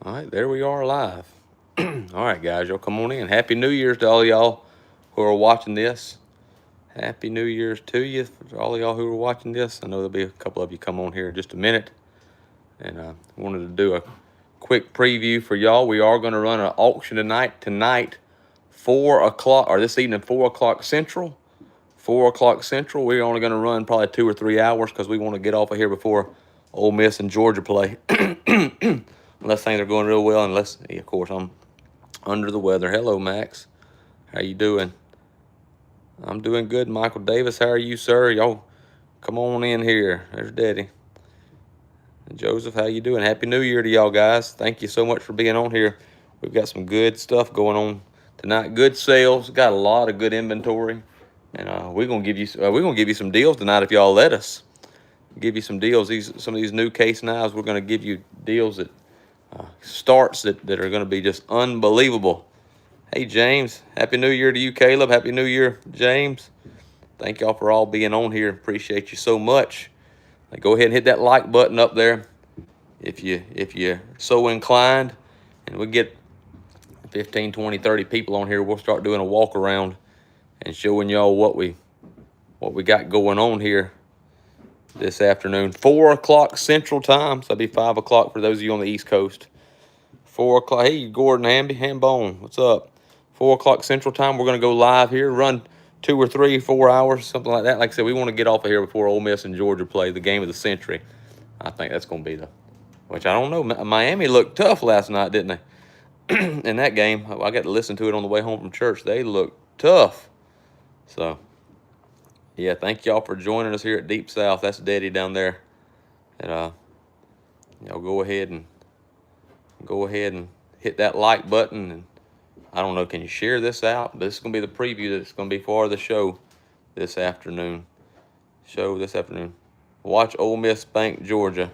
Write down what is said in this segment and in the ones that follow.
All right, there we are live. All right, guys, y'all come on in. Happy New Year's to all y'all who are watching this. Happy New Year's to you, for all of y'all who are watching this. I know there'll be a couple of you come on here in just a minute. And I wanted to do a quick preview for y'all. We are going to run an auction tonight, 4 o'clock, or this evening, 4 o'clock Central. 4 o'clock Central. We're only going to run probably 2 or 3 hours because we want to get off of here before Ole Miss and Georgia play. Unless things are going real well, unless, of course, I'm under the weather. Hello, Max. How you doing? I'm doing good, Michael Davis. How are you, sir? Y'all come on in here. There's Daddy. And Joseph, how you doing? Happy New Year to y'all, guys. Thank you so much for being on here. We've got some good stuff going on tonight. Good sales. Got a lot of good inventory. And we're gonna give you some deals tonight if y'all let us. Give you some deals. Some of these new case knives, we're gonna give you deals that starts that are gonna be just unbelievable. Hey James, Happy New Year to you, Caleb. Happy New Year, James. Thank y'all for all being on here. Appreciate you so much. Go ahead and hit that like button up there if you're so inclined. And we get 15, 20, 30 people on here. We'll start doing a walk around and showing y'all what we got going on here this afternoon. 4 o'clock Central Time, so that'll be 5 o'clock for those of you on the East Coast. 4 o'clock. Hey, Gordon Hambone, what's up? 4 o'clock Central Time, we're going to go live here, run 2 or 3, 4 hours, something like that. Like I said, we want to get off of here before Ole Miss and Georgia play the game of the century. I think that's going to be which I don't know. Miami looked tough last night, didn't they? In that game, I got to listen to it on the way home from church. They looked tough. So, yeah, thank y'all for joining us here at Deep South. That's Daddy down there. And y'all go ahead and hit that like button. And I don't know, can you share this out? But this is going to be the preview that's going to be for the show this afternoon. Watch Ole Miss spank Georgia.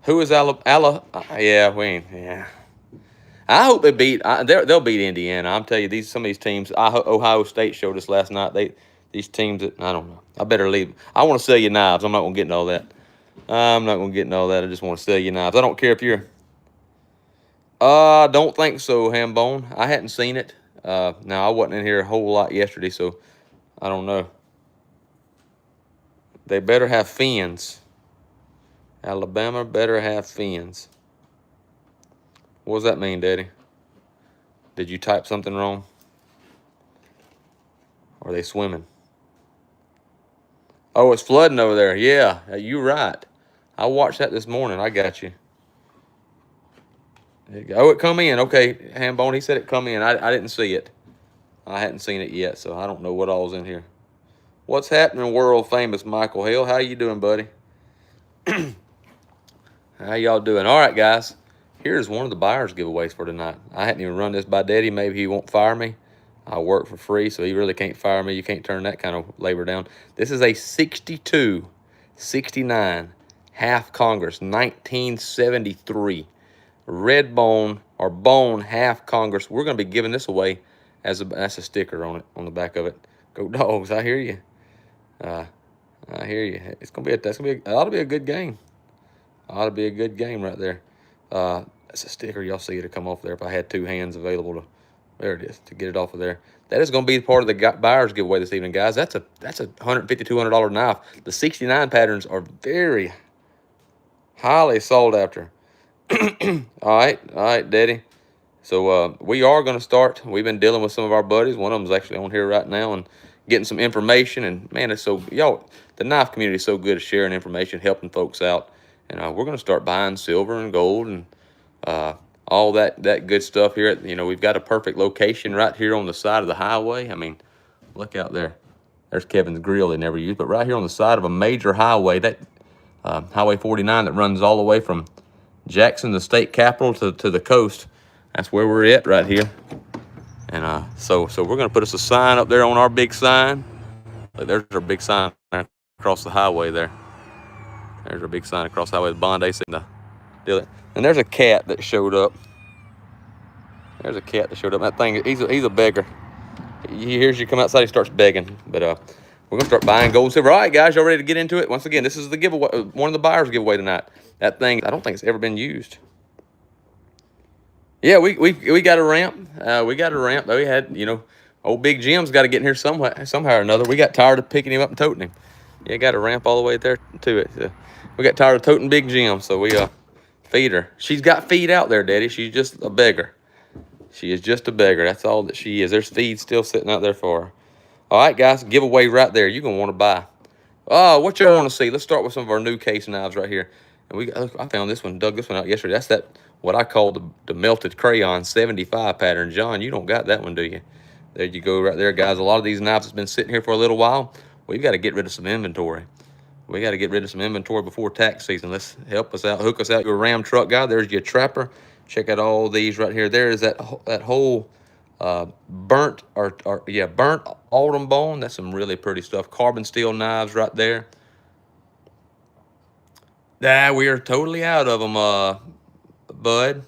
Who is Alabama? Yeah. I hope they beat. They'll beat Indiana. I'm telling you, some of these teams. Ohio State showed us last night. These teams that I don't know. I better leave. I want to sell you knives. I'm not gonna get into all that. I just want to sell you knives. I don't care if you're. Don't think so, Hambone. I hadn't seen it. Now I wasn't in here a whole lot yesterday, so I don't know. They better have fins. Alabama better have fins. What does that mean, Daddy? Did you type something wrong? Or are they swimming? Oh, it's flooding over there. Yeah, you're right. I watched that this morning. I got you. Oh, it come in. Okay, Hambone, he said it come in. I didn't see it. I hadn't seen it yet, so I don't know what all's in here. What's happening, world famous Michael Hale? How you doing, buddy? How y'all doing? All right, guys. Here's one of the buyers giveaways for tonight. I hadn't even run this by Daddy. Maybe he won't fire me. I work for free, so he really can't fire me. You can't turn that kind of labor down. This is a 62, 69 half Congress, 1973. Red bone or bone half Congress. We're going to be giving this away that's a sticker on it, on the back of it. Go Dogs! I hear you. I hear you. It ought to be a good game. Ought to be a good game right there. That's a sticker. Y'all see it come off there. If I had 2 hands available to, there it is, to get it off of there. That is going to be part of the buyer's giveaway this evening, guys. That's a $150, $200 knife. The 69 patterns are very highly sought after. All right, Daddy. So we are going to start. We've been dealing with some of our buddies. One of them's actually on here right now and getting some information. And man, the knife community is so good at sharing information, helping folks out. And we're going to start buying silver and gold and all that good stuff here. We've got a perfect location right here on the side of the highway. I mean, look out there. There's Kevin's grill they never used. But right here on the side of a major highway, that Highway 49 that runs all the way from Jackson, the state capital, to the coast. That's where we're at right here. And so we're going to put us a sign up there on our big sign. Look, there's our big sign across the highway there. There's our big sign across the highway. The Bond Ace and the deal. And there's a cat that showed up. That thing, he's a beggar. He hears you come outside, he starts begging. But we're going to start buying gold and silver. All right, guys, y'all ready to get into it? Once again, this is the giveaway, one of the buyers' giveaway tonight. That thing, I don't think it's ever been used. Yeah, we got a ramp. We got a ramp. We had, you know, old Big Jim's got to get in here somehow or another. We got tired of picking him up and toting him. Yeah, got a ramp all the way there to it. We got tired of toting Big Jim, so we feed her. She's got feed out there, Daddy. She's just a beggar. She is just a beggar. That's all that she is. There's feed still sitting out there for her. All right, guys, giveaway right there. You're gonna want to buy. Oh, what y'all want to see? Let's start with some of our new case knives right here. And I found this one, dug this one out yesterday. That's that what I call the melted crayon 75 pattern. John, you don't got that one, do you? There you go, right there, guys. A lot of these knives has been sitting here for a little while. We've got to get rid of some inventory. We got to get rid of some inventory before tax season. Let's help us out, hook us out. Your Ram truck guy. There's your trapper. Check out all these right here. There is that whole burnt autumn bone. That's some really pretty stuff. Carbon steel knives right there. We are totally out of them, bud.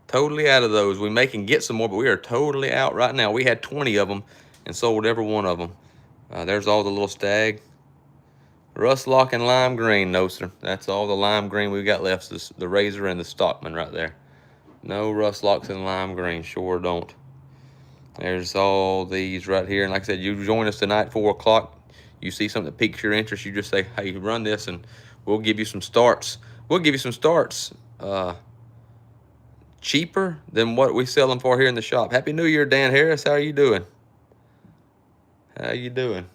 Totally out of those. We may can get some more, but we are totally out right now. We had 20 of them and sold every one of them. There's all the little stag. Rust lock and lime green. No, sir. That's all the lime green we got left. Is the Razor and the Stockman right there. No rust locks and lime green. Sure don't. There's all these right here. And like I said, you join us tonight, 4 o'clock. You see something that piques your interest, you just say, hey, run this, and we'll give you some starts. We'll give you some starts cheaper than what we sell them for here in the shop. Happy New Year, Dan Harris. How are you doing? How you doing?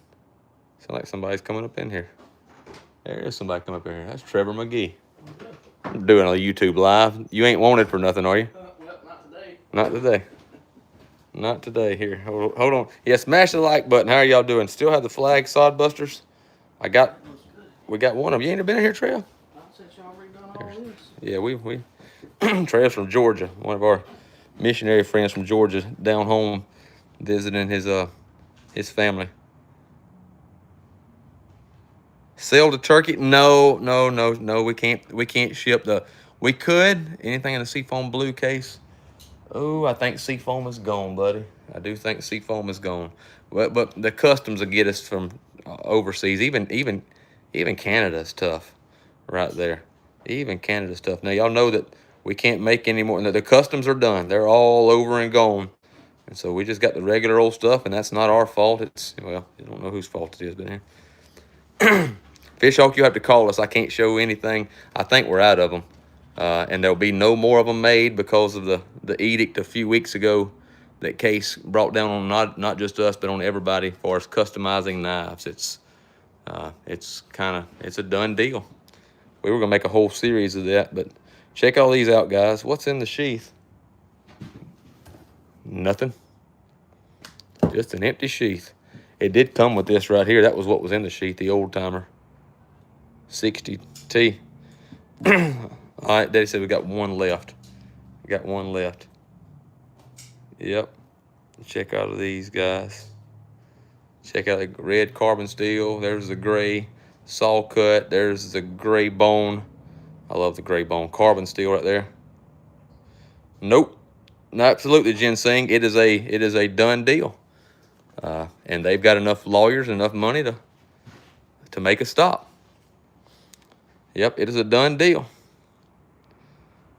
Sound like somebody's coming up in here. There is somebody coming up in here. That's Trevor McGee. I'm doing a YouTube live. You ain't wanted for nothing, are you? Well, not today. Not today. Not today. Here, hold on. Yeah, smash the like button. How are y'all doing? Still have the flag sod busters? We got one of them. You ain't been in here, Trail? I said y'all redone all this. Yeah, we Trail's from Georgia. One of our missionary friends from Georgia down home visiting his family. Sell the turkey? No. We can't ship the. We could anything in the Seafoam blue case. Oh, I think Seafoam is gone, buddy. I do think Seafoam is gone. But the customs will get us from overseas. Even Canada's tough, right there. Even Canada's tough. Now y'all know that we can't make any more. The customs are done. They're all over and gone. And so we just got the regular old stuff, and that's not our fault. It's, well, you don't know whose fault it is, but here. Fishhawk, you have to call us. I can't show anything. I think we're out of them. And there'll be no more of them made because of the edict a few weeks ago that Case brought down on not just us, but on everybody as far as customizing knives. It's a done deal. We were going to make a whole series of that, but check all these out, guys. What's in the sheath? Nothing. Just an empty sheath. It did come with this right here. That was what was in the sheath, the old timer. 60T. All right, Daddy said we got one left. We got one left. Yep. Check out these guys. Check out the red carbon steel. There's the gray saw cut. There's the gray bone. I love the gray bone. Carbon steel right there. Nope. No, absolutely, ginseng. It is a done deal. And they've got enough lawyers and enough money to make a stop. Yep, it is a done deal.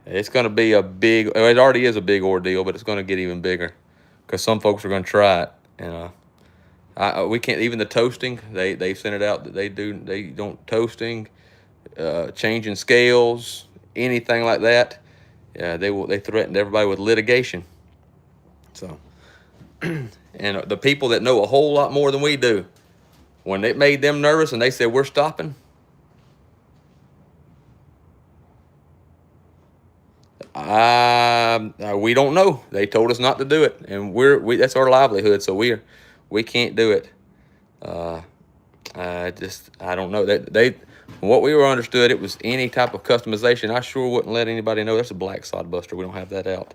It's going to be a big, it already is a big ordeal, but it's going to get even bigger because some folks are going to try it. And we can't, even the toasting, they sent it out that they don't toasting, changing scales, anything like that. Yeah, they threatened everybody with litigation. So, and the people that know a whole lot more than we do, when it made them nervous and they said, we're stopping, we don't know. They told us not to do it, and that's our livelihood, so we can't do it. I don't know. From what we were understood, it was any type of customization. I sure wouldn't let anybody know. That's a black sod buster. We don't have that out.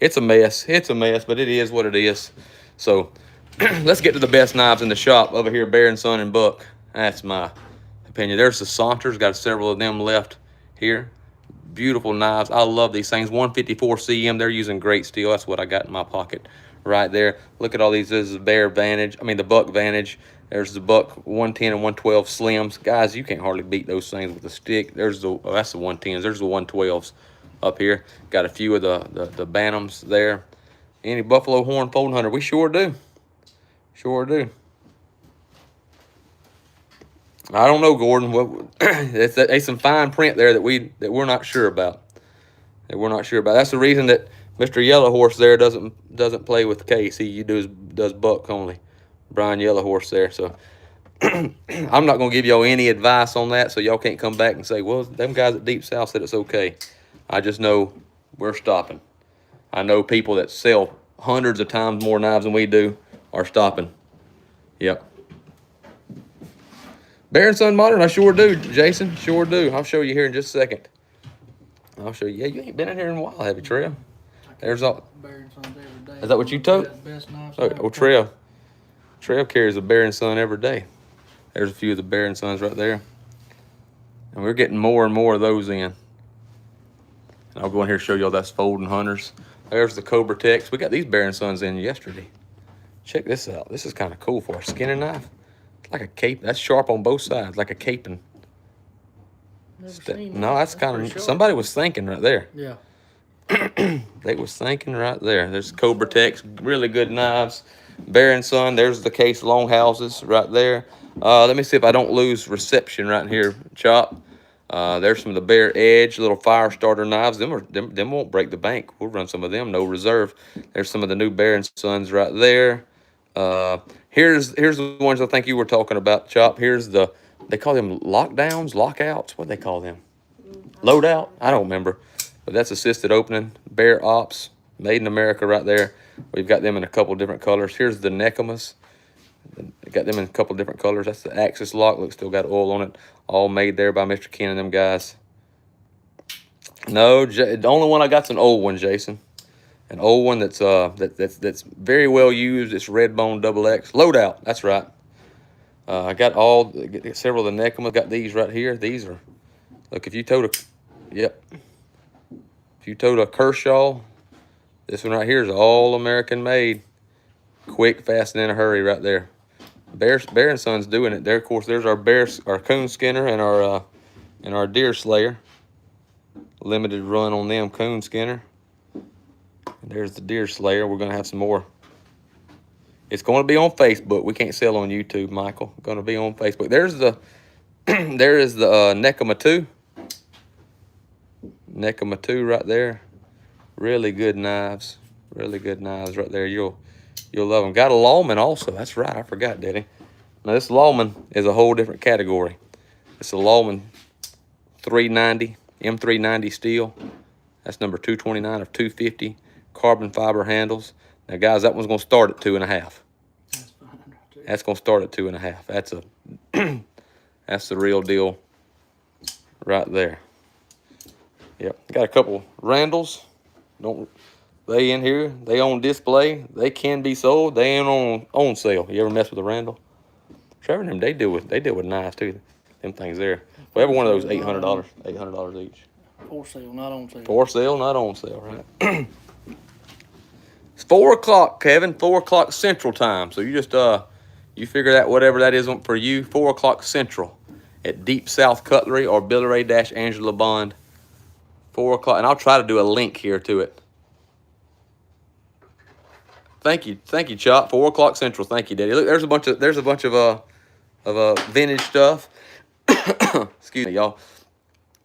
It's a mess. It's a mess, but it is what it is. So let's get to the best knives in the shop over here, Bear and Son and Buck. That's my opinion. There's the Saunters. Got several of them left here. Beautiful knives. I love these things. 154 CM. They're using great steel. That's what I got in my pocket right there. Look at all these. This is the Bear Vantage. I mean, the Buck Vantage. There's the Buck 110 and 112 Slims. Guys, you can't hardly beat those things with a stick. That's the 110s. There's the 112s. up here. Got a few of the bantams there. Any buffalo horn folding hunter? We sure do. Sure do. I don't know, Gordon. What it's some fine print there that we're not sure about. That's the reason that Mr. Yellow Horse there doesn't play with Case. He does buck only. Brian Yellow Horse there. So I'm not gonna give y'all any advice on that, so y'all can't come back and say, well, them guys at Deep South said it's okay. I just know we're stopping. I know people that sell hundreds of times more knives than we do are stopping. Yep. Bear and Son Modern, I sure do, Jason. Sure do. I'll show you here in just a second. I'll show you. Yeah, you ain't been in here in a while, have you, Trev? There's all. Bear and Sons every day. Is that what you took? Best knives Oh, Trev. Trev carries a Bear and Son every day. There's a few of the Bear and Sons right there. And we're getting more and more of those in. And I'll go in here and show y'all that's folding hunters. There's the Cobra Tex. We got these Bear and Sons in yesterday. Check this out. This is kind of cool for a skinning knife. Like a cape. That's sharp on both sides, like a caping. No, that's kind of, somebody was thinking right there. Yeah. They was thinking right there. There's Cobra Tex, really good knives. Bear and Son, there's the Case Longhouses right there. Let me see if I don't lose reception right here, Chop. There's some of the Bear Edge, little fire starter knives. Them won't break the bank. We'll run some of them, no reserve. There's some of the new Bear and Sons right there. Here's the ones I think you were talking about, Chop. Here's they call them lockdowns, lockouts. What do they call them? Loadout? I don't remember. But that's assisted opening. Bear Ops, made in America right there. We've got them in a couple different colors. Here's the Nekomas. Got them in a couple different colors. That's the Axis lock. Look, still got oil on it. All made there by Mr. Ken and them guys. No, the only one I got's an old one, Jason. An old one that's very well used. It's Redbone XX Loadout. That's right. I got several of the Nekomas. Got these right here. These are, look, if you towed a Kershaw, this one right here is all American made. Quick, fast, and in a hurry right there. Bear and Son's doing it there. Of course, there's our coon skinner and our deer slayer. Limited run on them coon skinner. And there's the deer slayer. We're gonna have some more. It's going to be on Facebook. We can't sell on YouTube, Michael. Going to be on Facebook. There's the there is the Nekoma 2. Nekoma 2 right there. Really good knives. Really good knives right there. You'll love them. Got a Lawman also. That's right. I forgot, Daddy. Now, this Lawman is a whole different category. It's a Lawman 390, M390 steel. That's number 229 of 250. Carbon fiber handles. Now, guys, that one's going to start at 2.5. That's fine. That's going to start at 2.5. That's the real deal right there. Yep. Got a couple Randalls. They in here. They on display. They can be sold. They ain't on sale. You ever mess with a Randall? Trevor and them, they deal with knives too. Them things there. Well, every one of those $800. $800 each. For sale, not on sale. For sale, not on sale, right? It's 4 o'clock, Kevin. 4 o'clock Central Time. So you just you figure that whatever that is for you. 4 o'clock Central at Deep South Cutlery or Billy Ray - Angela Bond. 4 o'clock, and I'll try to do a link here to it. Thank you, Chop. 4 o'clock Central. Thank you, Daddy. Look, there's a bunch of vintage stuff. Excuse me, y'all.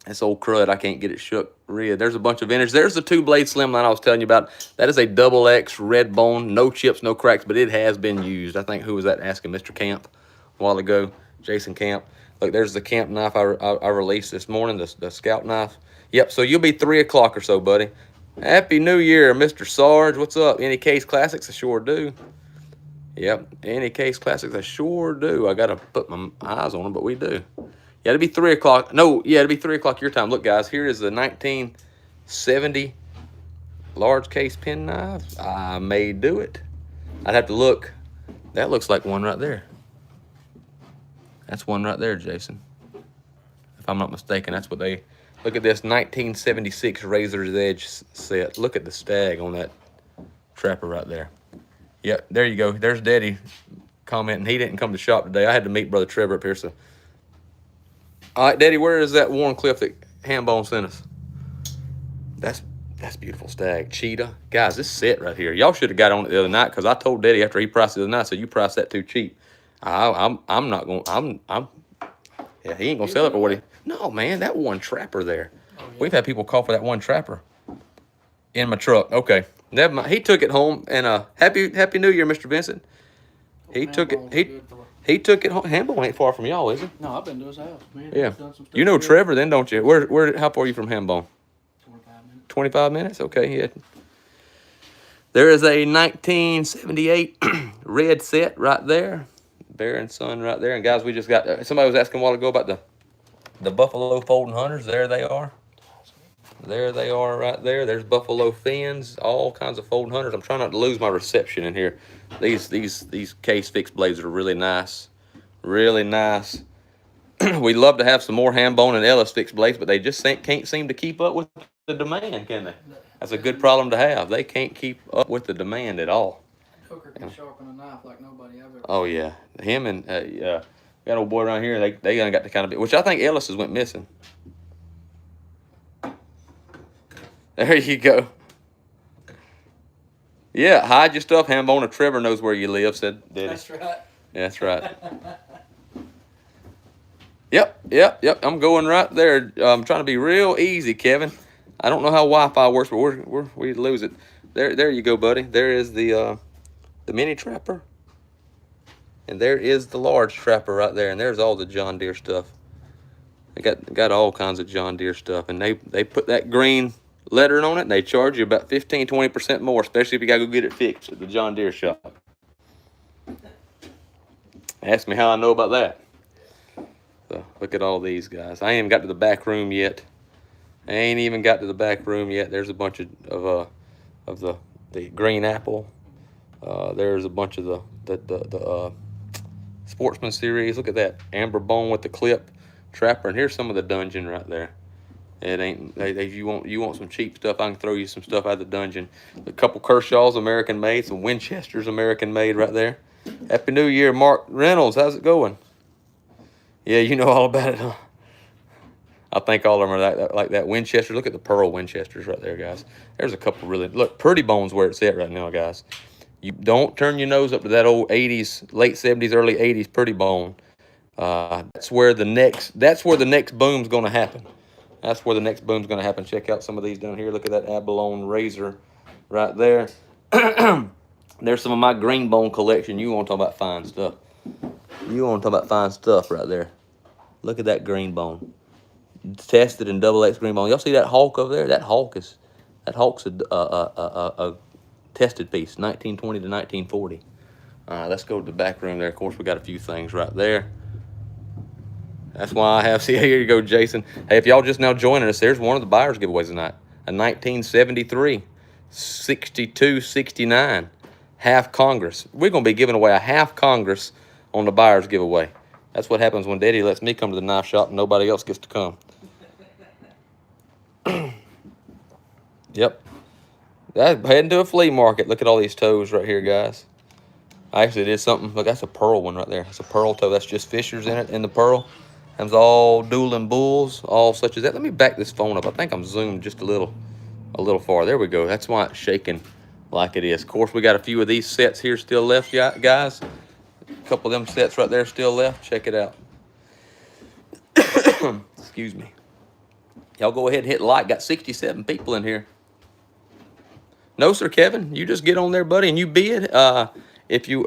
This old crud, I can't get it shook red. There's a bunch of vintage. There's the 2-blade slimline I was telling you about. That is a double X red bone, no chips, no cracks, but it has been used. I think, who was that asking? Mr. Camp a while ago, Jason Camp. Look, there's the Camp knife I released this morning, the Scout knife. Yep, so you'll be 3 o'clock or so, buddy. Happy New Year, Mr. Sarge. What's up? Any Case Classics? I sure do. Yep, any Case Classics? I sure do. I got to put my eyes on them, but we do. Yeah, it'll be 3 o'clock. No, yeah, it'll be 3 o'clock your time. Look, guys, here is the 1970 large case pen knife. I may do it. I'd have to look. That looks like one right there. That's one right there, Jason. If I'm not mistaken, that's what they... Look at this 1976 Razor's Edge set. Look at the stag on that trapper right there. Yep, there you go. There's Daddy commenting. He didn't come to shop today. I had to meet Brother Trevor up here, so... All right, Daddy, where is that Warren Cliff that Hambone sent us? That's beautiful stag. Cheetah. Guys, this set right here. Y'all should have got on it the other night because I told Daddy after he priced it the other night, so you priced that too cheap. I'm not going yeah, he ain't gonna sell it for what he. No, man, that one trapper there. Oh, yeah. We've had people call for that one trapper in my truck. Okay, never mind. He took it home, and happy New Year, Mr. Vincent. He took it. He took it home. Hambone ain't far from y'all, is it? No, I've been to his house, man. Yeah. He's done some stuff You know together. Trevor, then, don't you? Where? How far are you from Hambone? 25 minutes. 25 minutes. Okay, yeah. There is a 1978 red set right there. Bear and Son right there. And guys, we just got, somebody was asking a while ago about the Buffalo Folding Hunters. There they are. There they are right there. There's Buffalo Fins, all kinds of Folding Hunters. I'm trying not to lose my reception in here. These case fixed blades are really nice. Really nice. We'd love to have some more Hambone and Ellis fixed blades, but they just can't seem to keep up with the demand, can they? That's a good problem to have. They can't keep up with the demand at all. Hooker can sharpen a knife like nobody I've ever Oh yeah, him and got old boy around here. They done got the kind of, which I think Ellis's went missing. There you go. Yeah, hide your stuff, Hambone. Trevor knows where you live, said Daddy. That's right. Yeah, that's right. Yep. I'm going right there. I'm trying to be real easy, Kevin. I don't know how Wi-Fi works, but we lose it. There you go, buddy. There is the mini trapper, and there is the large trapper right there, and there's all the John Deere stuff. They got all kinds of John Deere stuff, and they put that green lettering on it, and they charge you about 15-20% more, especially if you gotta go get it fixed at the John Deere shop. Ask me how I know about that. So look at all these guys. I ain't even got to the back room yet. There's a bunch of the green apple. There's a bunch of the Sportsman series. Look at that amber bone with the clip trapper, and here's some of the dungeon right there. It ain't you want some cheap stuff, I can throw you some stuff out of the dungeon. A couple Kershaw's American made, some Winchester's American made right there. Happy New Year, Mark Reynolds. How's it going? Yeah, you know all about it, huh? I think all of them are like that Winchester. Look at the pearl Winchesters right there, guys. There's a couple really, look, Pretty Bones where it's at right now, guys. You don't turn your nose up to that old 80s, late 70s, early 80s Pretty Bone. That's where the next boom's going to happen. That's where the next boom's going to happen. Check out some of these down here. Look at that abalone razor right there. There's some of my green bone collection. You want to talk about fine stuff. You want to talk about fine stuff right there. Look at that green bone. Tested in XX green bone. Y'all see that hawk over there? That hawk's a tested piece, 1920 to 1940. Let's go to the back room there. Of course, we got a few things right there. That's why I have, see, here you go, Jason. Hey, if y'all just now joining us, there's one of the buyers giveaways tonight. A 1973, 62-69, half Congress. We're going to be giving away a half Congress on the buyer's giveaway. That's what happens when Daddy lets me come to the knife shop and nobody else gets to come. Yep. Heading to a flea market. Look at all these toes right here, guys. I actually did something. Look, that's a pearl one right there. That's a pearl toe. That's just fishers in it, in the pearl. Them's all dueling bulls, all such as that. Let me back this phone up. I think I'm zoomed just a little far. There we go. That's why it's shaking like it is. Of course, we got a few of these sets here still left, guys. A couple of them sets right there still left. Check it out. Excuse me. Y'all go ahead and hit like. Got 67 people in here. No, sir, Kevin. You just get on there, buddy, and you bid. If you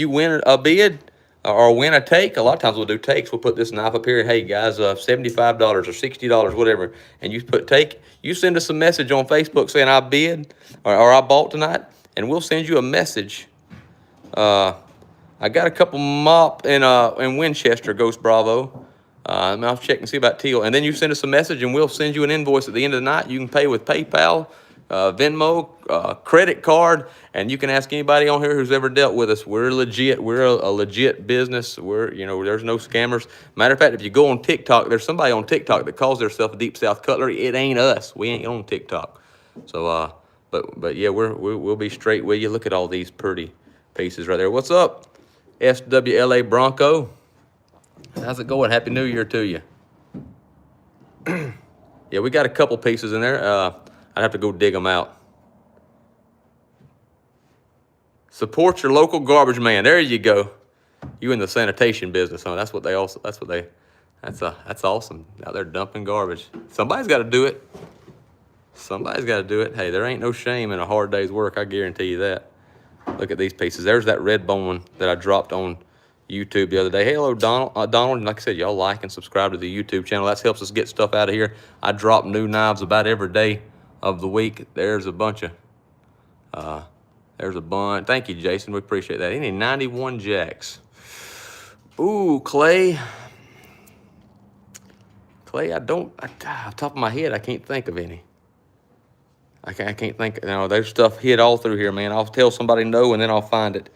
win a bid or win a take, a lot of times we'll do takes. We'll put this knife up here. Hey, guys, $75 or $60, whatever, and you put take. You send us a message on Facebook saying I bid or I bought tonight, and we'll send you a message. I got a couple mop in Winchester, Ghost Bravo. I'll check and see about teal. And then you send us a message, and we'll send you an invoice at the end of the night. You can pay with PayPal, Venmo, credit card, and you can ask anybody on here who's ever dealt with us. We're legit. We're a legit business. There's no scammers. Matter of fact, if you go on TikTok, there's somebody on TikTok that calls themselves Deep South Cutlery. It ain't us. We ain't on TikTok. So, but yeah, we'll be straight with you. Look at all these pretty pieces right there. What's up, SWLA Bronco? How's it going? Happy New Year to you. Yeah, we got a couple pieces in there. I'd have to go dig them out. Support your local garbage man. There you go. You in the sanitation business, huh? That's awesome. Out there dumping garbage. Somebody's got to do it. Somebody's got to do it. Hey, there ain't no shame in a hard day's work. I guarantee you that. Look at these pieces. There's that red bone one that I dropped on YouTube the other day. Hey, hello, Donald. Donald, like I said, y'all like and subscribe to the YouTube channel. That helps us get stuff out of here. I drop new knives about every day of the week. There's a bunch. Thank you, Jason. We appreciate that. Any 91 jacks. Ooh, Clay. Clay, off the top of my head, I can't think of any. I can't think. There's stuff hid all through here, man. I'll tell somebody no, and then I'll find it.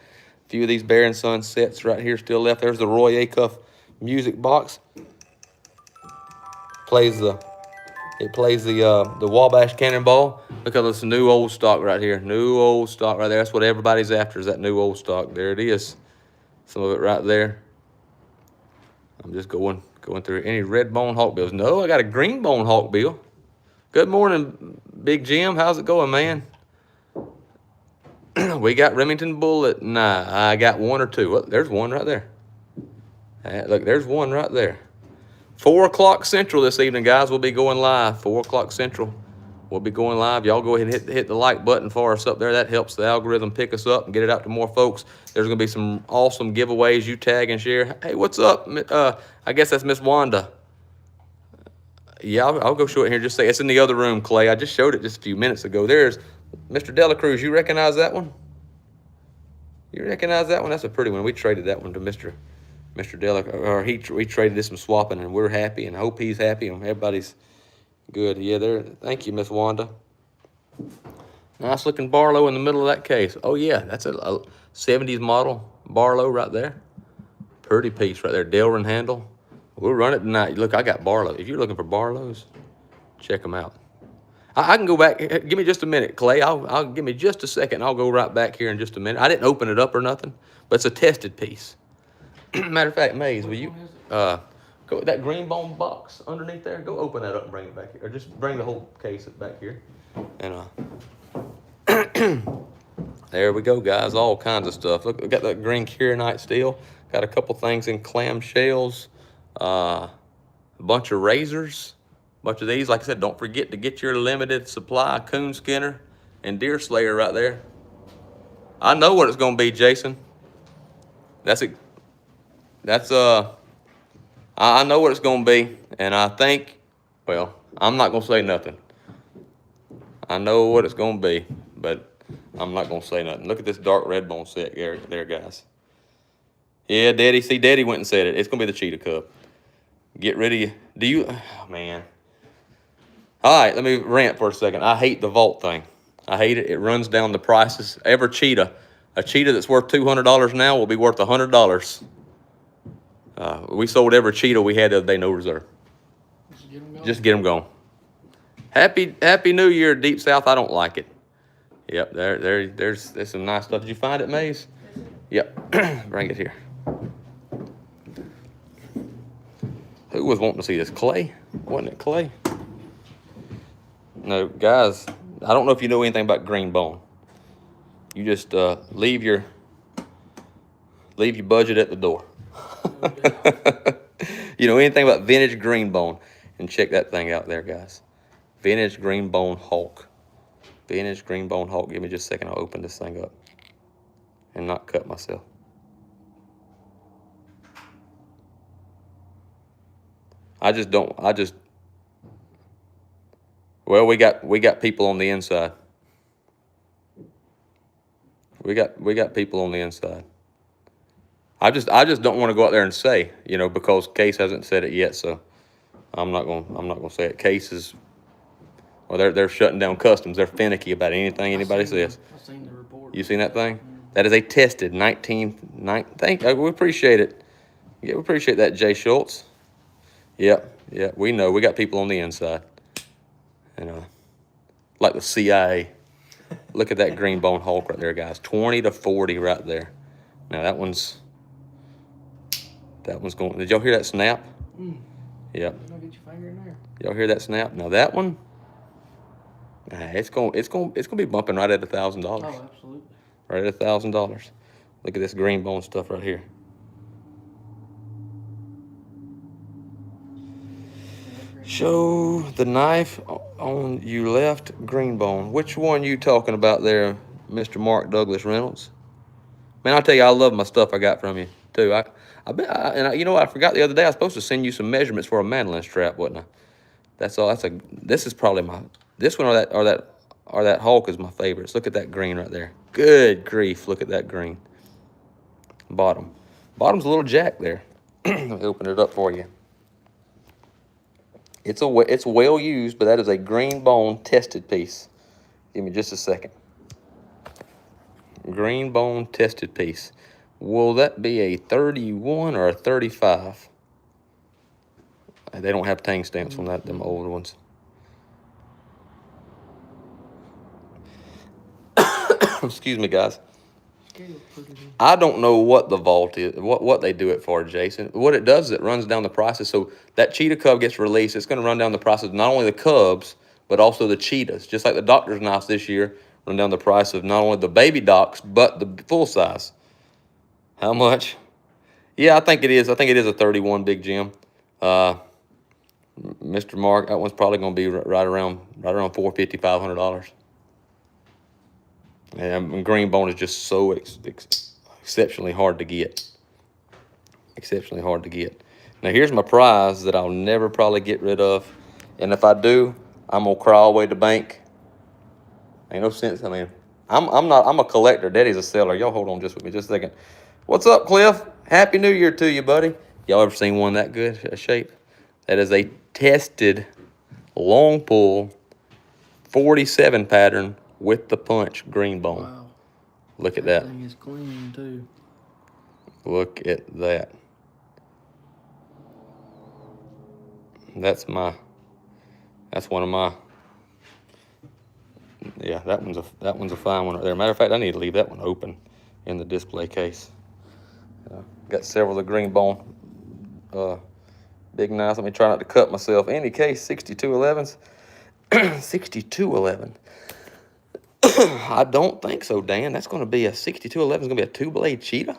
A few of these Bear and Son sets right here still left. There's the Roy Acuff music box. It plays the Wabash Cannonball. Look at this new old stock right here. New old stock right there. That's what everybody's after, is that new old stock. There it is. Some of it right there. I'm just going through any red bone hawkbills. No, I got a green bone hawkbill. Good morning, Big Jim. How's it going, man? We got Remington Bullet. Nah, I got one or two. Look, there's one right there. Look, there's one right there. 4 o'clock Central this evening, guys. We'll be going live. 4 o'clock Central. We'll be going live. Y'all go ahead and hit the like button for us up there. That helps the algorithm pick us up and get it out to more folks. There's going to be some awesome giveaways. You tag and share. Hey, what's up? I guess that's Miss Wanda. Yeah, I'll go show it here. Just say it's in the other room, Clay. I just showed it just a few minutes ago. There's Mr. Dela Cruz. You recognize that one? You recognize that one? That's a pretty one. We traded that one to Mr. Dela, or we traded this some swapping, and we're happy, and I hope he's happy, and everybody's good. Yeah, there. Thank you, Miss Wanda. Nice looking Barlow in the middle of that case. Oh yeah, that's a 70s model Barlow right there. Pretty piece right there. Delrin handle. We'll run it tonight. Look, I got Barlow. If you're looking for Barlows, check them out. I can go back. Give me just a minute, Clay. I'll give me just a second. I'll go right back here in just a minute. I didn't open it up or nothing, but it's a tested piece. Matter of fact, Maze, will you go that green bone box underneath there? Go open that up and bring it back here, or just bring the whole case back here. And there we go, guys. All kinds of stuff. Look, we got that green Kieranite steel. Got a couple things in clam shells. A bunch of razors. A bunch of these. Like I said, don't forget to get your limited supply coon skinner and deer slayer right there. I know what it's going to be, Jason. I know what it's going to be, and I think, well, I'm not going to say nothing. I know what it's going to be, but I'm not going to say nothing. Look at this dark red bone set there, guys. Yeah, Daddy, see, Daddy went and said it. It's going to be the cheetah cub. Get ready. Oh, man. All right, let me rant for a second. I hate the vault thing. I hate it. It runs down the prices. A cheetah that's worth $200 now will be worth $100. We sold every cheetah we had the other day, no reserve. Just get them going. Happy New Year, Deep South. I don't like it. Yep, there's some nice stuff. Did you find it, Maze? Yep, bring it here. Who was wanting to see this? Clay? Wasn't it Clay? No, guys, I don't know if you know anything about green bone. You just leave your budget at the door. You know anything about vintage green bone, and check that thing out there, guys. Vintage green bone Hulk. Vintage green bone Hulk. Give me just a second. I'll open this thing up and not cut myself. Well, we got people on the inside. We got people on the inside. I just don't want to go out there and say, because Case hasn't said it yet, so I'm not gonna say it. Case is, well, they're shutting down customs. They're finicky about anything anybody says. I've seen the report. You seen that thing? That is a tested 19. We appreciate it. Yeah, we appreciate that, Jay Schultz. Yep, we know. We got people on the inside. Like the CIA. Look at that green bone Hulk right there, guys. 20 to 40 right there. Now that one's going. Did y'all hear that snap? Mm. Yep. Don't get your finger in there. Y'all hear that snap? Now that one, it's gonna be bumping right at $1,000. Oh, absolutely. Right at $1,000. Look at this green bone stuff right here. Show the knife on you left, green bone. Which one you talking about there, Mr. Mark Douglas Reynolds? Man, I'll tell you, I love my stuff I got from you too. You know, I forgot the other day I was supposed to send you some measurements for a mandolin strap, wasn't I? That's all. This is probably this one or that Hulk is my favorites. Look at that green right there. Good grief! Look at that green. Bottom's a little jack there. Let me open it up for you. It's well used, but that is a green bone tested piece. Give me just a second. Green bone tested piece. Will that be a 31 or a 35? They don't have tang stamps on them older ones. Excuse me, guys. I don't know what the vault is, what they do it for, Jason. What it does is it runs down the prices. So that cheetah cub gets released. It's going to run down the prices of not only the cubs, but also the cheetahs. Just like the doctor's knives this year run down the price of not only the baby docs, but the full size. How much? Yeah, I think it is. I think it is a 31 Big Jim. Mr. Mark, that one's probably going to be right around $450, $500. And green bone is just so exceptionally hard to get. Exceptionally hard to get. Now here's my prize that I'll never probably get rid of. And if I do, I'm gonna cry all the way to the bank. Ain't no sense. I mean, I'm a collector. Daddy's a seller. Y'all hold on just with me just a second. What's up, Cliff? Happy New Year to you, buddy. Y'all ever seen one that good shape? That is a tested long pull 47 pattern with the punch green bone. Wow. Look at that. That thing is clean too. Look at that. That's one of my. Yeah, that one's a fine one right there. Matter of fact, I need to leave that one open in the display case. Got several of the green bone big knives. Let me try not to cut myself. Any case, 6211s. 6211. I don't think so, Dan. That's going to be a 6211. Is going to be a two-blade cheetah.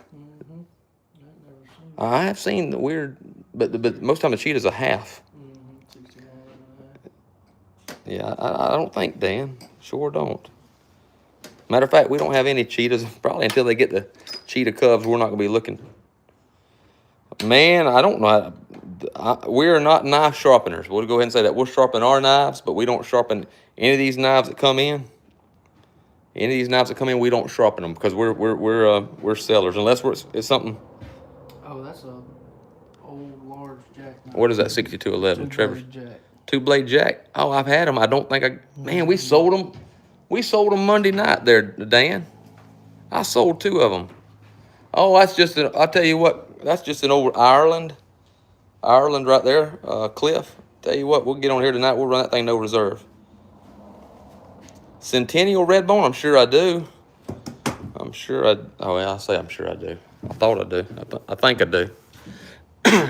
I have seen the weird, but most of the time the cheetah's a half. Yeah, I don't think, Dan. Sure don't. Matter of fact, we don't have any cheetahs. Probably until they get the cheetah cubs, we're not going to be looking. Man, I don't know. We're not knife sharpeners. We'll go ahead and say that. We'll sharpen our knives, but we don't sharpen any of these knives that come in. Any of these knives that come in, we don't sharpen them because we're sellers. Unless it's something. Oh, that's a old large jack knife. What is that? 6211, Trevor. Jack. Two-blade jack. Oh, I've had them. I don't think man, we sold them. We sold them Monday night there, Dan. I sold 2 of them. Oh, that's just I'll tell you what. That's just an old Ireland right there, Cliff. Tell you what, we'll get on here tonight. We'll run that thing no reserve. Centennial red bone. I'm sure I do. I'm sure I. Oh, yeah, I say I'm sure I do. I thought I do. I think I do.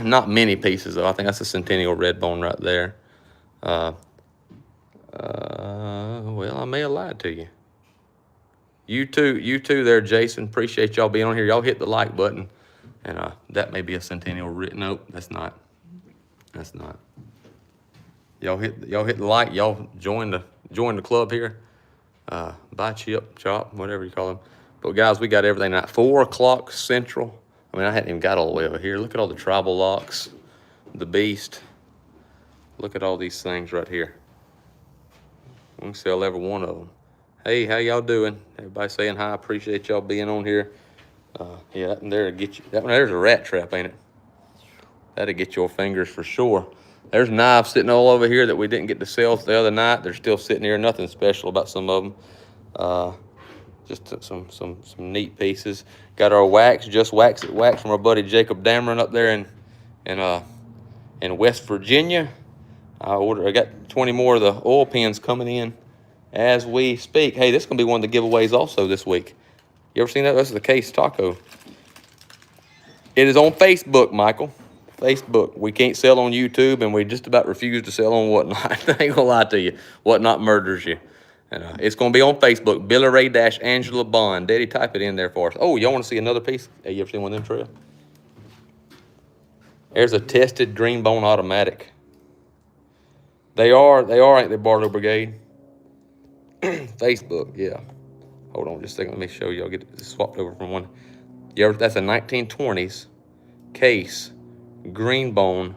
Not many pieces though. I think that's a Centennial red bone right there. Well, I may have lied to you. You too there, Jason. Appreciate y'all being on here. Y'all hit the like button. And that may be a Centennial red. Nope, that's not. That's not. Y'all hit the like. Y'all join the club here. Buy chip, chop, whatever you call them. But guys, we got everything tonight. 4 o'clock Central. I mean, I hadn't even got all the way over here. Look at all the tribal locks, the beast. Look at all these things right here. We can sell every one of them. Hey, how y'all doing? Everybody saying hi. Appreciate y'all being on here. Yeah, that one there will get you. That one there's a rat trap, ain't it? That'll get your fingers for sure. There's knives sitting all over here that we didn't get to sell the other night. They're still sitting here. Nothing special about some of them. Just some neat pieces. Got our wax, just wax it wax from our buddy Jacob Dameron up there in West Virginia. I got 20 more of the oil pins coming in as we speak. Hey, this is gonna be one of the giveaways also this week. You ever seen that? This is the Case Taco. It is on Facebook, Michael. Facebook. We can't sell on YouTube, and we just about refuse to sell on Whatnot. I ain't gonna lie to you. Whatnot murders you. And it's gonna be on Facebook. Billy Ray - Angela Bond. Daddy, type it in there for us. Oh, y'all want to see another piece? Hey, you ever seen one of them, Trail? There's a tested Greenbone automatic. They are, ain't they, Barlow Brigade? Facebook, yeah. Hold on just a second. Let me show you. I'll get it swapped over from one. Yeah, that's a 1920s case Greenbone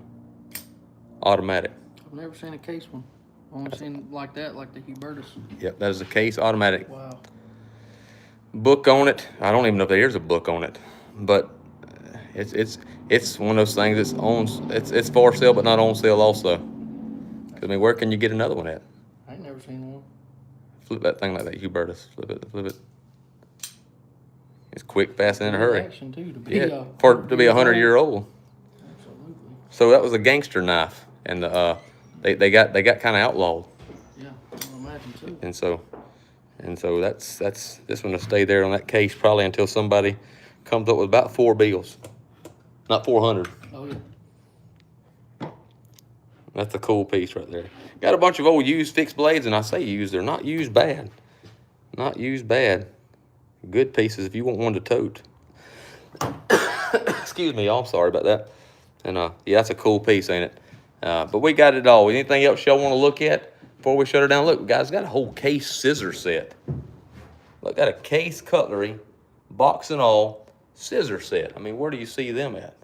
automatic. I've never seen a case one. I've only seen like that, like the Hubertus. Yep, that is a case automatic. Wow. Book on it. I don't even know if there is a book on it, but it's one of those things that's on. It's for sale, but not on sale also. 'Cause, I mean, where can you get another one at? I ain't never seen one. Flip that thing like that, Hubertus. Flip it. It's quick, fast, and in a hurry. Action too, to be, Yeah, to be 100-year-old. Absolutely. So that was a gangster knife, and they got kind of outlawed. Yeah, I can imagine too. And so that's this one will stay there on that case probably until somebody comes up with about 4 bills, not 400. Oh yeah. That's a cool piece right there. Got a bunch of old used fixed blades, and I say used, they're not used bad. Not used bad. Good pieces if you want one to tote. Excuse me, y'all. I'm sorry about that. And yeah, that's a cool piece, ain't it? But we got it all. Anything else y'all want to look at before we shut her down? Look, guys, got a whole case scissor set. Look, got a case cutlery, box and all, scissor set. I mean, where do you see them at?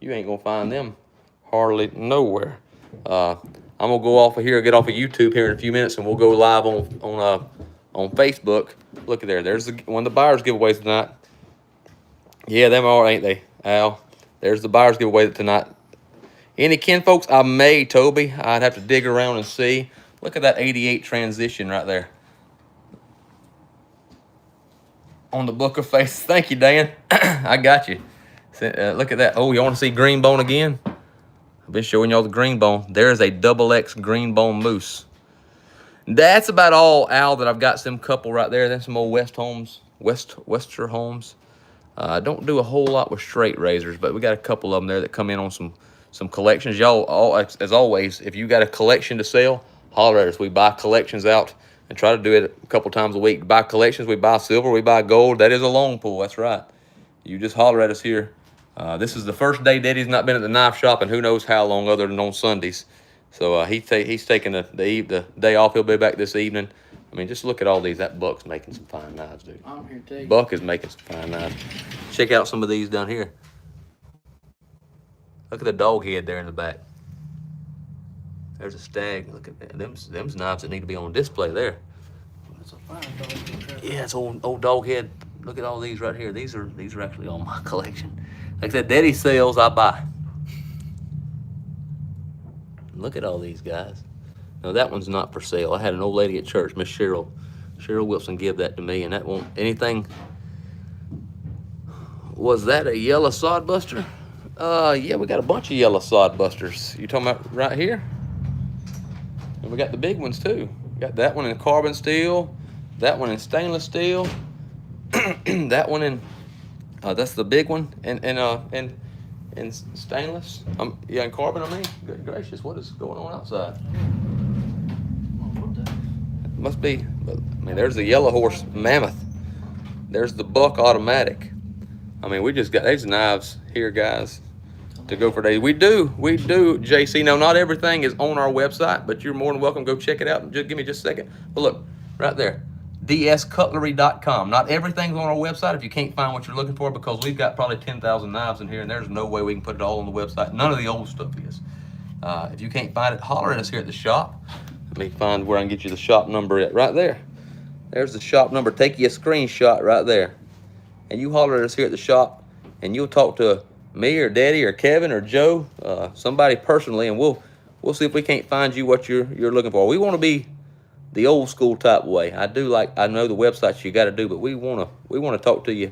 You ain't gonna find them hardly nowhere. I'm gonna go off of here, get off of YouTube here in a few minutes, and we'll go live on Facebook. Look at there. There's one of the buyers giveaways tonight. Yeah, them are, ain't they, Al? There's the buyers giveaway tonight. Any kin folks? I may, Toby. I'd have to dig around and see. Look at that 88 transition right there. On the book of faces. Thank you, Dan. I got you. Look at that. Oh, you want to see Greenbone again? I've been showing y'all the Greenbone. There's a XX Greenbone moose. That's about all, Al, that I've got. Some couple right there. Then some old Wester homes. I don't do a whole lot with straight razors, but we got a couple of them there that come in on some collections. Y'all, as always, if you got a collection to sell, holler at us. We buy collections out and try to do it a couple times a week. Buy collections, we buy silver, we buy gold. That is a long pull, that's right. You just holler at us here. This is the first day Daddy's not been at the knife shop in who knows how long other than on Sundays. So he's taking the day off. He'll be back this evening. I mean, just look at all these. That Buck's making some fine knives, dude. I'm here to take. Buck is making some fine knives. Check out some of these down here. Look at the dog head there in the back. There's a stag. Look at that. Them's knives that need to be on display there. That's a fine dog. Yeah, it's old dog head. Look at all these right here. These are actually on my collection. Like I said, Daddy sells, I buy. Look at all these guys. No, that one's not for sale. I had an old lady at church, Miss Cheryl Wilson, give that to me, and that won't anything. Was that a yellow sodbuster? Yeah, we got a bunch of yellow sodbusters. You talking about right here? And we got the big ones too. We got that one in carbon steel, that one in stainless steel, that one in that's the big one, and stainless. Yeah, in carbon. I mean, good gracious, what is going on outside? It must be. I mean, there's the yellow horse mammoth. There's the Buck automatic. I mean, we just got these knives here, guys, to go for days. We do, JC. Now, not everything is on our website, but you're more than welcome. Go check it out. Just give me just a second. But look, right there, dscutlery.com. Not everything's on our website if you can't find what you're looking for, because we've got probably 10,000 knives in here, and there's no way we can put it all on the website. None of the old stuff is. If you can't find it, holler at us here at the shop. Let me find where I can get you the shop number at. Right there. There's the shop number. Take you a screenshot right there. And you holler at us here at the shop, and you'll talk to me or Daddy or Kevin or Joe, somebody personally, and we'll see if we can't find you what you're looking for. We want to be the old school type way. I know the websites you got to do, but we want to talk to you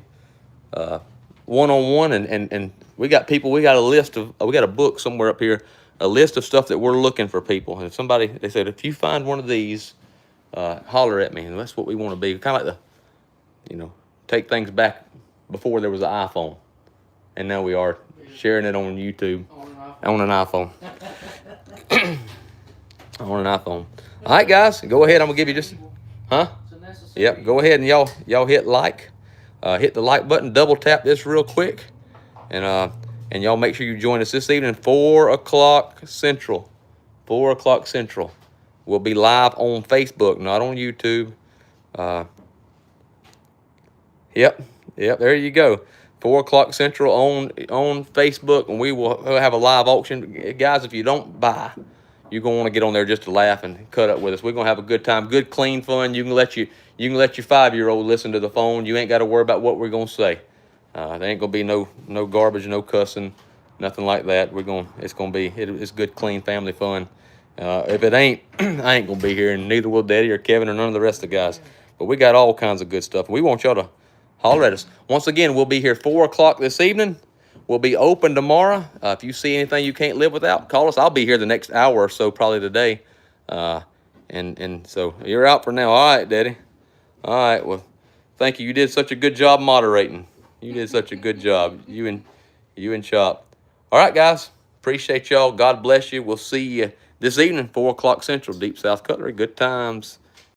one-on-one, and we got people. We got a list of we got a book somewhere up here, a list of stuff that we're looking for people. And if they said, if you find one of these, holler at me, and that's what we want to be. Kind of like take things back before there was an iPhone, and now we are sharing it on YouTube On an iPhone. on an iPhone. On an iPhone. All right, guys, go ahead. I'm gonna give you just, huh? It's a necessary Yep. Go ahead and y'all hit like, hit the like button. Double tap this real quick, and y'all make sure you join us this evening, 4 o'clock Central. 4 o'clock Central. We'll be live on Facebook, not on YouTube. Yep. There you go. 4 o'clock Central on Facebook, and we'll have a live auction, guys. If you don't buy, you're gonna want to get on there just to laugh and cut up with us. We're gonna have a good time, good clean fun. You can let your 5-year-old listen to the phone. You ain't got to worry about what we're gonna say. There ain't gonna be no garbage, no cussing, nothing like that. It's good, clean family fun. If it ain't, I ain't gonna be here, and neither will Daddy or Kevin or none of the rest of the guys. But we got all kinds of good stuff, and we want y'all to holler at us. Once again, we'll be here 4 o'clock this evening. We'll be open tomorrow. If you see anything you can't live without, call us. I'll be here the next hour or so, probably today. And so you're out for now. All right, Daddy. All right. Well, thank you. You did such a good job moderating. You did such a good job. You and Chop. All right, guys. Appreciate y'all. God bless you. We'll see you this evening, 4 o'clock Central, Deep South Cutlery. Good times.